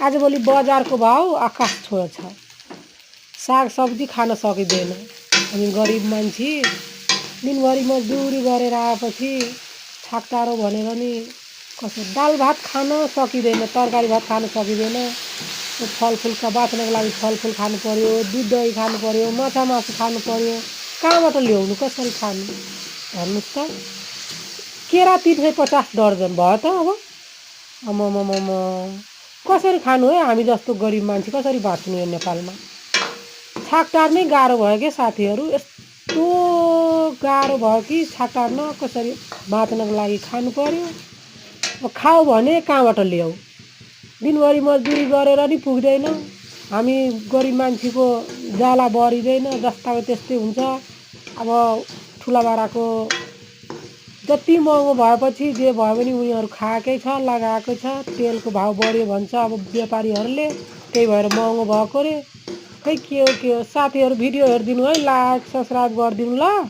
आजभोलि बजारको भाउ आकाश छोएको छ। साग सब्जी खान सकिँदैन। हामी गरिब मान्छे दिनभरि मजदुरी गरेर आएपछि छाकटारो भनेर नि कसो दाल भात खान सकिँदैन, तरकारी भात खान सकिँदैन। फलफुलका बाँच्नको लागि फलफुल खानु पर्यो, दुध दही खानु पर्यो, माछा मासु खानु पर्यो। कहाँबाट ल्याउनु, कसरी खानु भन्नुहोस् त। केरा 350 दर्जन भयो त अब। अमममम कसरी खानु है, हामी जस्तो गरिब मान्छे कसरी बाँच्नु यो नेपालमा। छाकटार नै गाह्रो भयो के साथीहरू, यस्तो गाह्रो भयो कि छाकटार्न कसरी बाँच्नको लागि खानु पर्यो। अब खाऊ भने कहाँबाट ल्याऊ, दिनभरि मजदुरी गरेर नि पुग्दैन। हामी गरिब मान्छेको जाला बढिँदैन, जस्ताको त्यस्तै हुन्छ। अब ठुलाबडाको जति महँगो भएपछि जे भयो भने उनीहरू खाएकै छ, लगाएकै छ। तेलको भाउ बढ्यो भन्छ अब व्यापारीहरूले, त्यही भएर महँगो भएको रे। खै के हो साथीहरू, भिडियो हेरिदिनु है, लाइक सब्सक्राइब गरिदिनु ल।